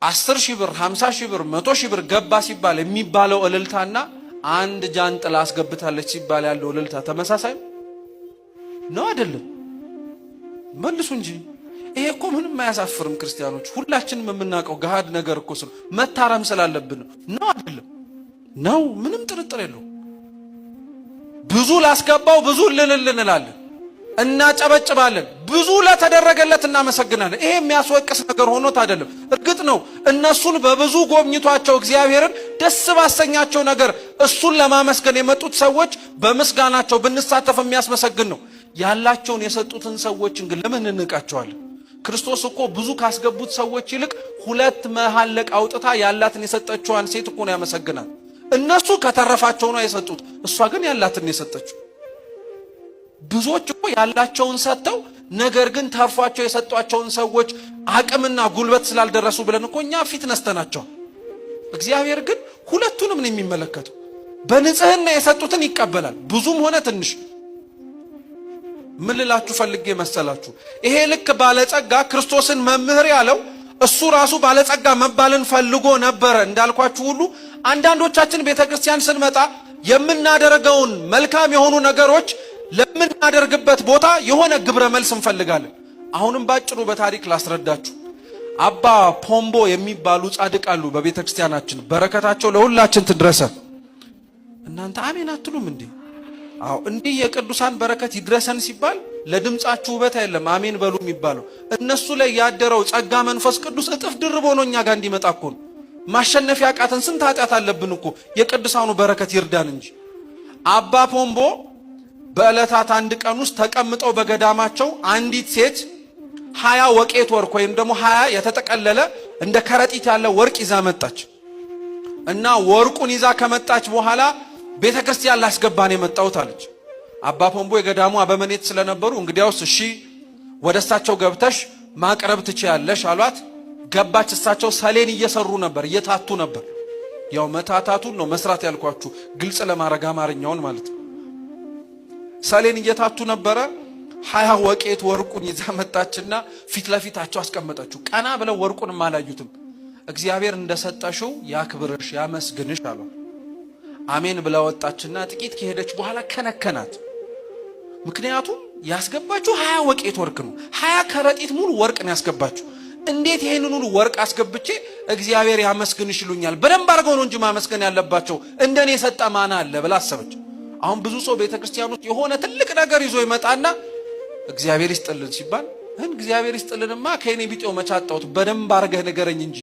10,000 ብር 50,000 ብር 100,000 ብር ገባ ሲባል የሚባለው እልልታና አንድ ጃንጥላ አስገብታለች ሲባል ያለው እልልታ ተመሳሳይ ነው አይደለም? መልሱ እንጂ። ይሄ እኮ ምንም አያሳፍርም። ክርስቲያኖች ሁላችንም የምናውቀው ገሃድ ነገር እኮ መታረም ስላለብን ነው አይደለም? ነው፣ ምንም ጥርጥር የለው። ብዙ ላስገባው ብዙ እንላለን፣ እናጨበጭባለን፣ ብዙ ለተደረገለት እናመሰግናለን። ይሄ የሚያስወቅስ ነገር ሆኖት አይደለም። እርግጥ ነው እነሱን በብዙ ጎብኝቷቸው እግዚአብሔርን ደስ ባሰኛቸው ነገር እሱን ለማመስገን የመጡት ሰዎች በምስጋናቸው ብንሳተፍ የሚያስመሰግን ነው። ያላቸውን የሰጡትን ሰዎች ግን ለምን እንንቃቸዋለን? ክርስቶስ እኮ ብዙ ካስገቡት ሰዎች ይልቅ 2 መሐለቅ አውጥታ ያላትን የሰጠችዋን ሴት እኮ ነው ያመሰግናል። እነሱ ከተረፋቸው ነው የሰጡት፣ እሷ ግን ያላትን የሰጠችው። ብዙዎች እኮ ያላቸውን ሰጥተው ነገር ግን ተርፏቸው የሰጧቸውን ሰዎች አቅምና ጉልበት ስላልደረሱ ብለን እኮ እኛ ፊት ነስተናቸው። እግዚአብሔር ግን ሁለቱንም ነው የሚመለከተው። በንጽህና የሰጡትን ይቀበላል፣ ብዙም ሆነ ትንሽ። ምን ልላችሁ ፈልጌ መሰላችሁ? ይሄ ልክ ባለጸጋ ክርስቶስን መምህር ያለው እሱ ራሱ ባለጸጋ መባልን ፈልጎ ነበረ እንዳልኳችሁ ሁሉ አንዳንዶቻችን ቤተክርስቲያን ስንመጣ የምናደርገውን መልካም የሆኑ ነገሮች ለምናደርግበት ቦታ የሆነ ግብረ መልስ እንፈልጋለን። አሁንም ባጭሩ በታሪክ ላስረዳችሁ። አባ ፖምቦ የሚባሉ ጻድቅ አሉ በቤተክርስቲያናችን። በረከታቸው ለሁላችን ትድረሰ። እናንተ አሜን አትሉም እንዴ? አዎ፣ እንዲህ የቅዱሳን በረከት ይድረሰን ሲባል ለድምጻችሁ ውበት አይደለም አሜን በሉ የሚባለው። እነሱ ላይ ያደረው ጸጋ መንፈስ ቅዱስ እጥፍ ድርቦ ነው እኛ ጋር እንዲመጣ እኮ ነው። ማሸነፍ ያቃተን ስንት ኃጢአት አለብን እኮ። የቅዱሳኑ በረከት ይርዳን እንጂ። አባ ፖምቦ በዕለታት አንድ ቀን ውስጥ ተቀምጠው በገዳማቸው አንዲት ሴት 20 ወቄት ወርቅ ወይም ደግሞ 20 የተጠቀለለ እንደ ከረጢት ያለ ወርቅ ይዛ መጣች እና ወርቁን ይዛ ከመጣች በኋላ ቤተክርስቲያን ላስገባን የመጣሁት አለች። አባ ፖምቦ የገዳሙ አበመኔት ስለነበሩ እንግዲያውስ እሺ ወደ እሳቸው ገብተሽ ማቅረብ ትችያለሽ አሏት። ገባች። እሳቸው ሰሌን እየሰሩ ነበር፣ እየታቱ ነበር። ያው መታታቱን ነው መስራት ያልኳችሁ ግልጽ ለማድረግ አማርኛውን ማለት ነው። ሰሌን እየታቱ ነበረ። 20 ወቄት ወርቁን ይዛ መጣችና ፊት ለፊታቸው አስቀመጠችው። ቀና ብለው ወርቁን አላዩትም። እግዚአብሔር እንደሰጠሽው ያክብርሽ ያመስግንሽ አሉ። አሜን ብላ ወጣችና ጥቂት ከሄደች በኋላ ከነከናት። ምክንያቱም ያስገባችሁ 20 ወቄት ወርቅ ነው። 20 ከረጢት ሙሉ ወርቅ ነው ያስገባችሁ። እንዴት ይሄንን ሁሉ ወርቅ አስገብቼ እግዚአብሔር ያመስግንሽ ይሉኛል? በደንብ አድርገው ነው እንጂ ማመስገን ያለባቸው። እንደኔ የሰጠ ማን አለ ብላ አሰበች። አሁን ብዙ ሰው ቤተክርስቲያን ውስጥ የሆነ ትልቅ ነገር ይዞ ይመጣና እግዚአብሔር ይስጥልን ሲባል እግዚአብሔር ይስጥልንማ ከኔ ቢጤው መቻጣውት በደንብ አድርገህ ንገረኝ እንጂ